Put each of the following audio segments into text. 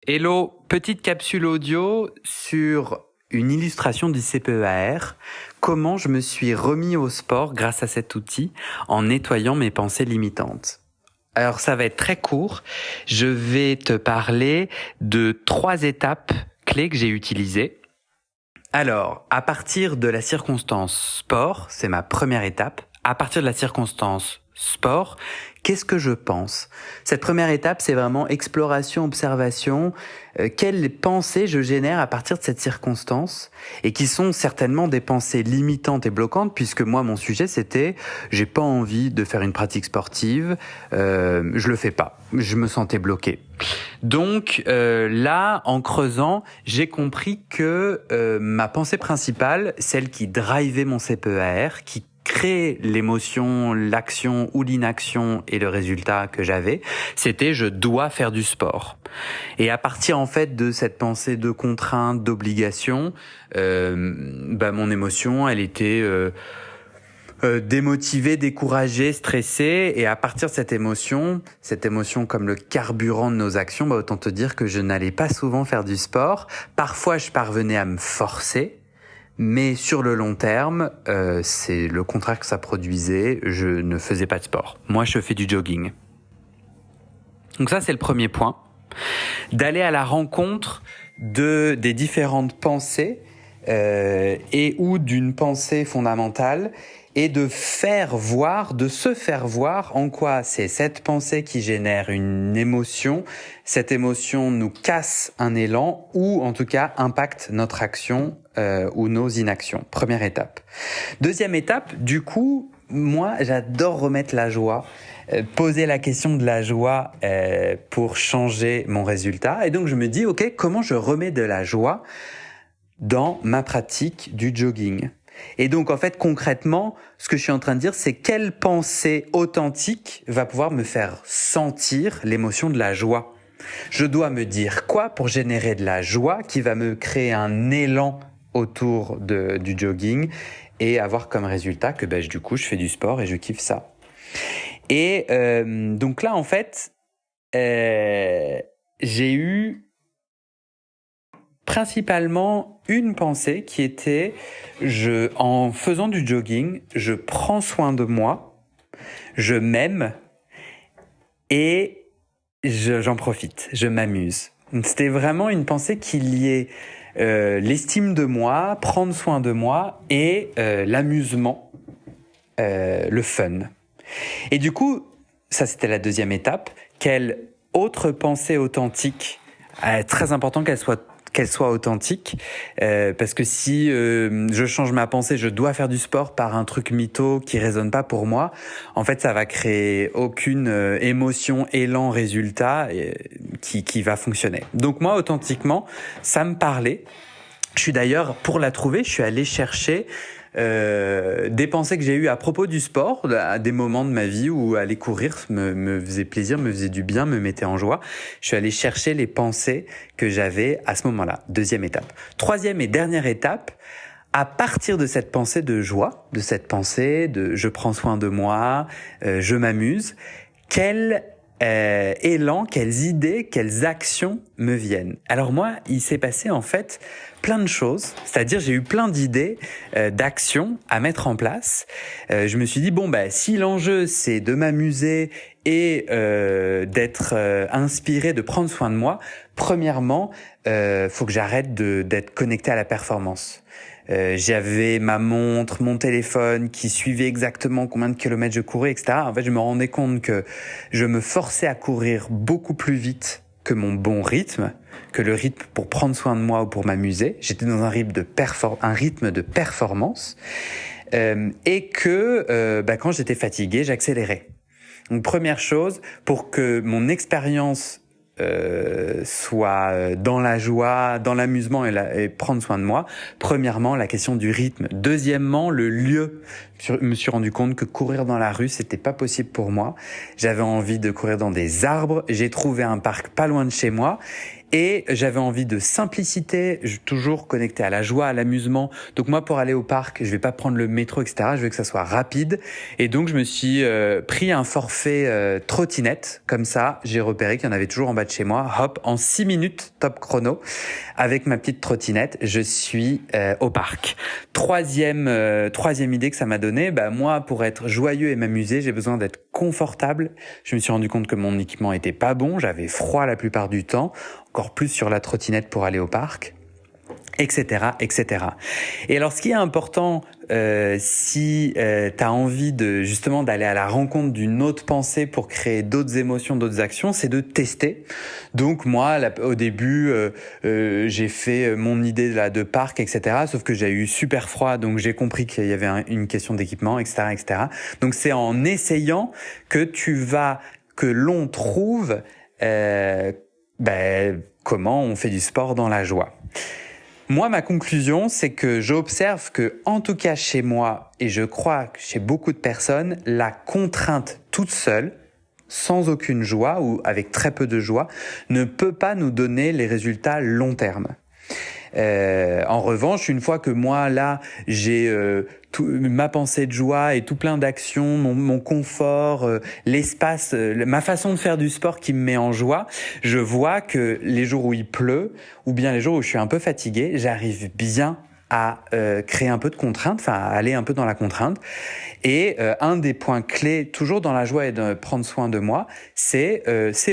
Hello, petite capsule audio sur une illustration du CPEAR, comment je me suis remis au sport grâce à cet outil en nettoyant mes pensées limitantes. Alors ça va être très court, je vais te parler de 3 étapes clés que j'ai utilisées. Alors, à partir de la circonstance sport, c'est ma première étape, à partir de la circonstance sport, qu'est-ce que je pense? Cette première étape, c'est vraiment exploration, observation, quelles pensées je génère à partir de cette circonstance, et qui sont certainement des pensées limitantes et bloquantes, puisque moi, mon sujet, c'était, j'ai pas envie de faire une pratique sportive, je le fais pas, je me sentais bloqué. Donc là, en creusant, j'ai compris que ma pensée principale, celle qui drivait mon CPEAR, qui créer l'émotion, l'action ou l'inaction et le résultat que j'avais, c'était je dois faire du sport. Et à partir en fait de cette pensée de contrainte, d'obligation, mon émotion, elle était démotivée, découragée, stressée. Et à partir de cette émotion comme le carburant de nos actions, autant te dire que je n'allais pas souvent faire du sport. Parfois, je parvenais à me forcer. Mais sur le long terme, c'est le contraire que ça produisait, je ne faisais pas de sport. Moi, je fais du jogging. Donc ça, c'est le premier point. D'aller à la rencontre des différentes pensées et ou d'une pensée fondamentale et de se faire voir en quoi c'est cette pensée qui génère une émotion. Cette émotion nous casse un élan ou en tout cas impacte notre action ou nos inactions. Première étape. Deuxième étape, du coup, moi j'adore remettre la joie, poser la question de la joie pour changer mon résultat. Et donc je me dis, ok, comment je remets de la joie dans ma pratique du jogging? Et donc, en fait, concrètement, ce que je suis en train de dire, c'est quelle pensée authentique va pouvoir me faire sentir l'émotion de la joie. Je dois me dire quoi pour générer de la joie qui va me créer un élan autour du jogging et avoir comme résultat que du coup, je fais du sport et je kiffe ça. Et donc là, en fait, j'ai eu principalement une pensée qui était en faisant du jogging, je prends soin de moi, je m'aime et j'en profite, je m'amuse. C'était vraiment une pensée qui liait l'estime de moi, prendre soin de moi et l'amusement, le fun. Et du coup, ça c'était la deuxième étape. Quelle autre pensée authentique, très important qu'elle soit authentique, parce que si je change ma pensée, je dois faire du sport par un truc mytho qui résonne pas pour moi, en fait ça va créer aucune émotion, élan, résultat qui va fonctionner. Donc moi authentiquement, ça me parlait. Je suis d'ailleurs, pour la trouver, je suis allé chercher des pensées que j'ai eues à propos du sport, à des moments de ma vie où aller courir me faisait plaisir, me faisait du bien, me mettait en joie. Je suis allé chercher les pensées que j'avais à ce moment-là. Deuxième étape. Troisième et dernière étape, à partir de cette pensée de joie, de cette pensée de je prends soin de moi, je m'amuse, quel élan, quelles idées, quelles actions me viennent. Alors moi, il s'est passé en fait plein de choses, c'est-à-dire j'ai eu plein d'idées, d'actions à mettre en place. Je me suis dit si l'enjeu c'est de m'amuser et d'être inspiré, de prendre soin de moi, premièrement, faut que j'arrête d'être connecté à la performance. J'avais ma montre, mon téléphone qui suivait exactement combien de kilomètres je courais, etc. En fait, je me rendais compte que je me forçais à courir beaucoup plus vite que mon bon rythme, que le rythme pour prendre soin de moi ou pour m'amuser. J'étais dans un rythme de performance et que quand j'étais fatigué, j'accélérais. Donc première chose, pour que mon expérience soit dans la joie, dans l'amusement et prendre soin de moi. Premièrement, la question du rythme. Deuxièmement, le lieu. Je me suis rendu compte que courir dans la rue, c'était pas possible pour moi. J'avais envie de courir dans des arbres. J'ai trouvé un parc pas loin de chez moi Et j'avais envie de simplicité, toujours connecté à la joie, à l'amusement. Donc moi, pour aller au parc, je vais pas prendre le métro, etc. Je veux que ça soit rapide. Et donc, je me suis pris un forfait trottinette. Comme ça, j'ai repéré qu'il y en avait toujours en bas de chez moi. Hop, en 6 minutes, top chrono, avec ma petite trottinette, je suis au parc. Troisième idée que ça m'a donné, moi, pour être joyeux et m'amuser, j'ai besoin d'être confortable. Je me suis rendu compte que mon équipement était pas bon. J'avais froid la plupart du temps. Encore plus sur la trottinette pour aller au parc, etc., etc. Et alors, ce qui est important, si tu as envie justement d'aller à la rencontre d'une autre pensée pour créer d'autres émotions, d'autres actions, c'est de tester. Donc moi, au début, j'ai fait mon idée de parc, etc. Sauf que j'ai eu super froid, donc j'ai compris qu'il y avait une question d'équipement, etc., etc. Donc c'est en essayant que l'on trouve comment on fait du sport dans la joie. Moi, ma conclusion, c'est que j'observe que, en tout cas chez moi, et je crois que chez beaucoup de personnes, la contrainte toute seule, sans aucune joie ou avec très peu de joie, ne peut pas nous donner les résultats long terme. En revanche, une fois que moi, là, j'ai ma pensée de joie et tout plein d'actions, mon confort, l'espace, ma façon de faire du sport qui me met en joie, je vois que les jours où il pleut, ou bien les jours où je suis un peu fatigué, j'arrive bien à créer un peu de contrainte, enfin à aller un peu dans la contrainte. Et un des points clés, toujours dans la joie et de prendre soin de moi, c'est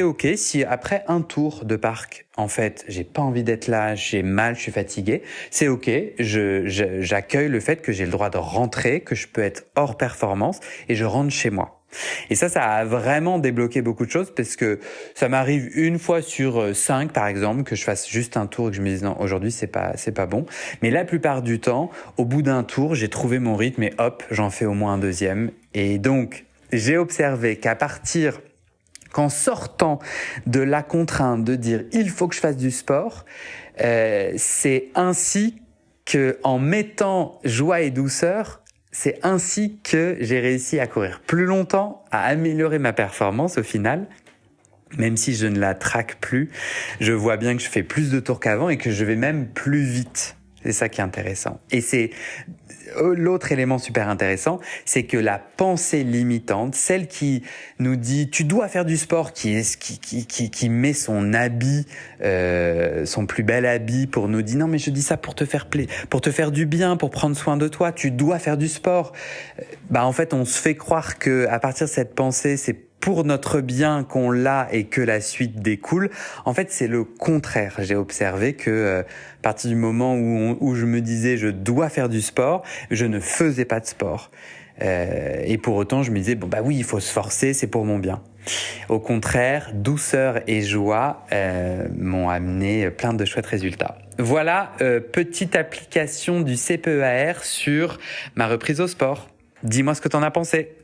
ok si après un tour de parc, en fait, j'ai pas envie d'être là, j'ai mal, je suis fatigué, c'est ok, j'accueille le fait que j'ai le droit de rentrer, que je peux être hors performance et je rentre chez moi. Et ça a vraiment débloqué beaucoup de choses parce que ça m'arrive une fois sur 5, par exemple, que je fasse juste un tour et que je me dise non, aujourd'hui c'est pas bon. Mais la plupart du temps, au bout d'un tour, j'ai trouvé mon rythme et hop, j'en fais au moins un deuxième. Et donc, j'ai observé qu'en sortant de la contrainte de dire il faut que je fasse du sport, c'est ainsi que en mettant joie et douceur, c'est ainsi que j'ai réussi à courir plus longtemps, à améliorer ma performance au final. Même si je ne la traque plus, je vois bien que je fais plus de tours qu'avant et que je vais même plus vite. C'est ça qui est intéressant. Et c'est l'autre élément super intéressant, c'est que la pensée limitante, celle qui nous dit tu dois faire du sport, qui met son habit, son plus bel habit pour nous dire non mais je dis ça pour te faire plaisir, pour te faire du bien, pour prendre soin de toi, tu dois faire du sport. En fait, on se fait croire que à partir de cette pensée, c'est pour notre bien qu'on l'a et que la suite découle. En fait, c'est le contraire. J'ai observé que à partir du moment où je me disais je dois faire du sport, je ne faisais pas de sport. Et pour autant, je me disais oui, il faut se forcer, c'est pour mon bien. Au contraire, douceur et joie m'ont amené plein de chouettes résultats. Voilà, petite application du CPEAR sur ma reprise au sport. Dis-moi ce que t'en as pensé.